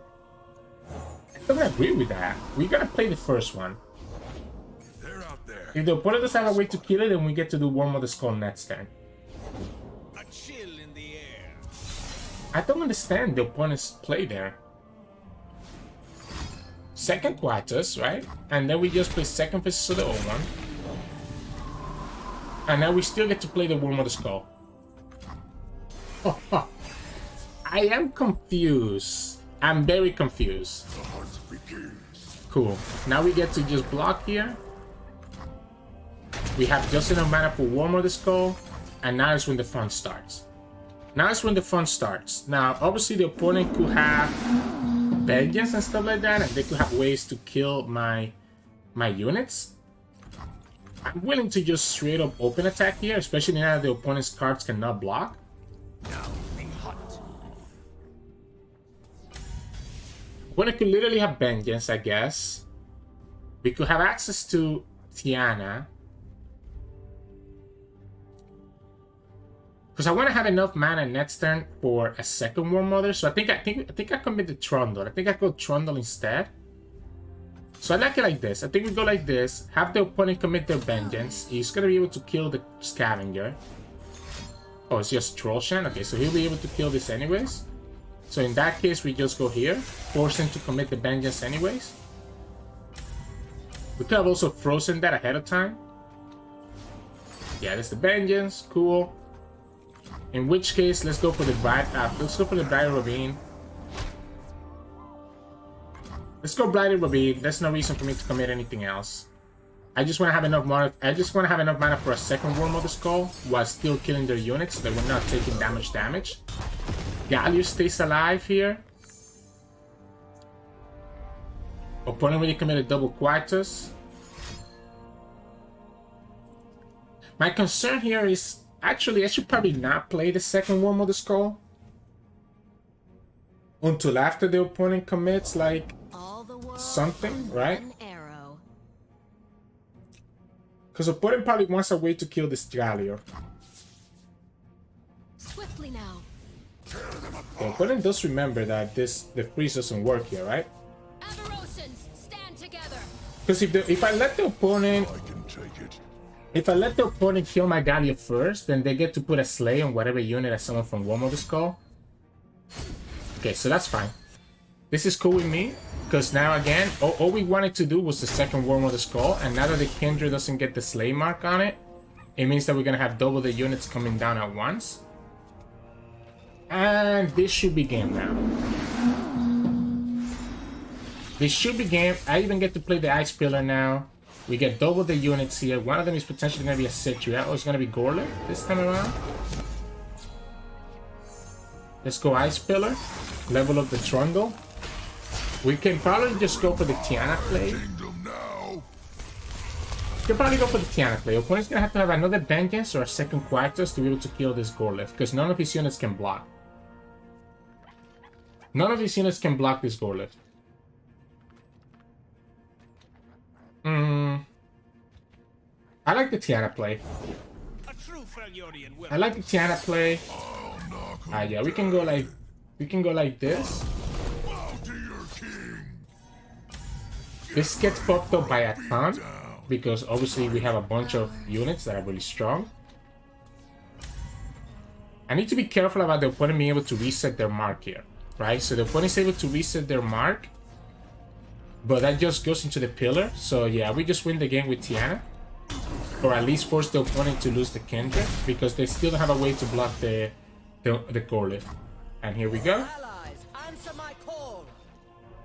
I don't agree with that. We gotta play the first one. They're out there. If the opponent doesn't have a way to kill it, then we get to do Warmother Skull next turn. A chill in the air. I don't understand the opponent's play there. Second Quietus, right? And then we just play second Physics of the O1. And now we still get to play the Warmother Skull. I am confused. I'm very confused. The hunt begins. Cool. Now we get to just block here. We have just enough mana for Warmother Skull. And now is when the fun starts. Now obviously the opponent could have Vengeance and stuff like that, and they could have ways to kill my units. I'm willing to just straight up open attack here, especially now that the opponent's cards cannot block. Now be hot. Opponent could literally have Vengeance, I guess. We could have access to Tiana. Because I want to have enough mana next turn for a second Warmother, so I think I commit the Trundle. I think I go Trundle instead. So I like it like this. I think we go like this. Have the opponent commit their Vengeance. He's gonna be able to kill the Scavenger. Oh, it's just Troll Shan. Okay, so he'll be able to kill this anyways. So in that case, we just go here, force him to commit the Vengeance anyways. We could have also frozen that ahead of time. Yeah, that's the Vengeance. Cool. In which case, let's go for the Bright Ravine. Let's go Blighted Rabid. There's no reason for me to commit anything else. I just want to have enough mana. I just want to have enough mana for a second Warmother Skull while still killing their units so that we're not taking damage. Galio stays alive here. Opponent really committed double Quietus. My concern here is actually I should probably not play the second Warmother Skull until after the opponent commits like something, right? Because opponent probably wants a way to kill this Galio. Swiftly now. The opponent does remember that the freeze doesn't work here, right? Stand together. Because if I let the opponent kill my Galio first, then they get to put a slay on whatever unit I summon from Warmother Skull. Okay, so that's fine. This is cool with me. Because now again, all we wanted to do was the second Warmother Skull, and now that the Kindred doesn't get the slay mark on it, it means that we're gonna have double the units coming down at once. And this should be game now. This should be game. I even get to play the Ice Pillar now. We get double the units here. One of them is potentially gonna be a Sirturmund, or it's gonna be Gorlet this time around. Let's go Ice Pillar. Level up the Trundle. We can probably just go for the Tiana play. We can probably go for the Tiana play. Opponent's gonna have to have another Vengeance or a second Quietus to be able to kill this Gorlet, because none of his units can block. None of his units can block this Gorlet. I like the Tiana play. I like the Tiana play. Yeah, we can go like this. This gets fucked up by a ton because obviously we have a bunch of units that are really strong. I need to be careful about the opponent being able to reset their mark here, right? So the opponent is able to reset their mark, but that just goes into the pillar. So yeah, we just win the game with Tiana, or at least force the opponent to lose the Kindred because they still don't have a way to block the Gorlet. And here we go.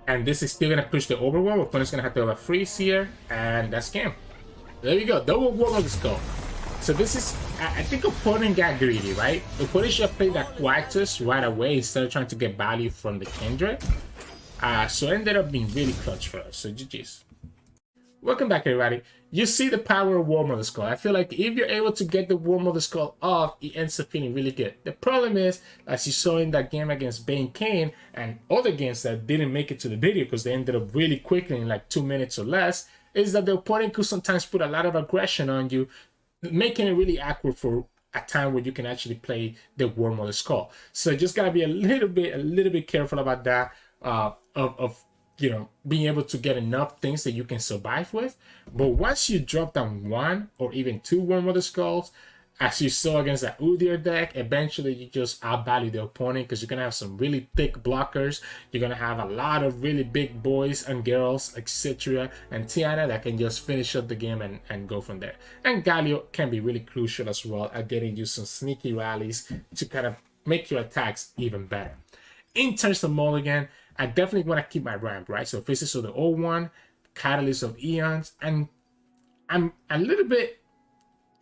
And this is still going to push the overwhelm. Opponent's going to have to have a freeze here. And that's game. There you go. Double Warmother Skull. So this is... I think opponent got greedy, right? Opponent should have played that Quietus right away instead of trying to get value from the Kindred. So it ended up being really clutch for us. So GG's. Welcome back, everybody. You see the power of Warmother Skull. I feel like if you're able to get the Warmother Skull off, it ends up feeling really good. The problem is, as you saw in that game against Bane Kayn and other games that didn't make it to the video because they ended up really quickly in like 2 minutes or less, is that the opponent could sometimes put a lot of aggression on you, making it really awkward for a time where you can actually play the Warmother Skull. So just gotta be a little bit careful about that. You know, being able to get enough things that you can survive with. But once you drop down 1 or even 2 Warmother Skulls, as you saw against that Udyr deck, eventually you just outvalue the opponent because you're going to have some really thick blockers. You're going to have a lot of really big boys and girls, etc. and Tiana that can just finish up the game and go from there. And Galio can be really crucial as well at getting you some sneaky rallies to kind of make your attacks even better. In terms of mulligan, I definitely want to keep my ramp, right? So Faces of the Old One, Catalyst of Eons, and I'm a little bit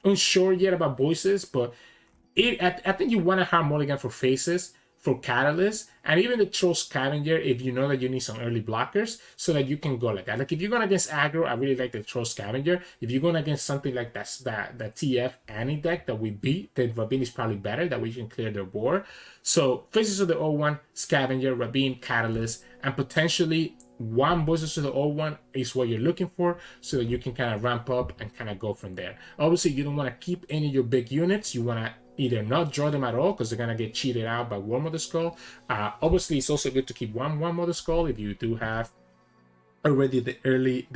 unsure yet about voices, but I think you want to have mulligan for Faces, for Catalyst, and even the Troll Scavenger if you know that you need some early blockers so that you can go like that. Like if you're going against aggro, I really like the Troll Scavenger. If you're going against something like that TF Annie deck that we beat, then Rabin is probably better, that we can clear their board. So Faces of the Old One, Scavenger, Rabin, Catalyst, and potentially one Voices of the Old One is what you're looking for so that you can kind of ramp up and kind of go from there. Obviously, you don't want to keep any of your big units. You want to either not draw them at all because they're going to get cheated out by Warmother Skull. Obviously, it's also good to keep one Warmother Skull if you do have already the early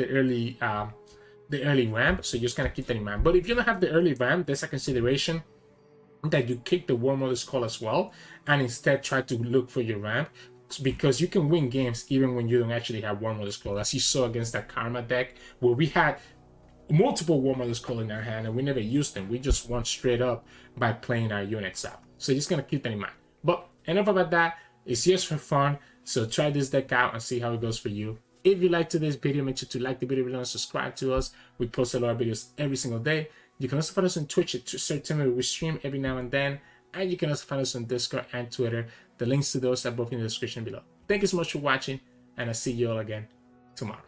ramp. So you're just going to keep that in mind. But if you don't have the early ramp, there's a consideration that you kick the Warmother Skull as well and instead try to look for your ramp, because you can win games even when you don't actually have Warmother Skull, as you saw against that Karma deck where we had multiple Warmother Skull in our hand and we never used them. We just won straight up by playing our units out. So just gonna keep that in mind. But enough about that. It's just for fun. So try this deck out and see how it goes for you. If you liked today's video, make sure to like the video and subscribe to us. We post a lot of videos every single day. You can also find us on Twitch at Sirturmund. We stream every now and then. And you can also find us on Discord and Twitter. The links to those are both in the description below. Thank you so much for watching, and I'll see you all again tomorrow.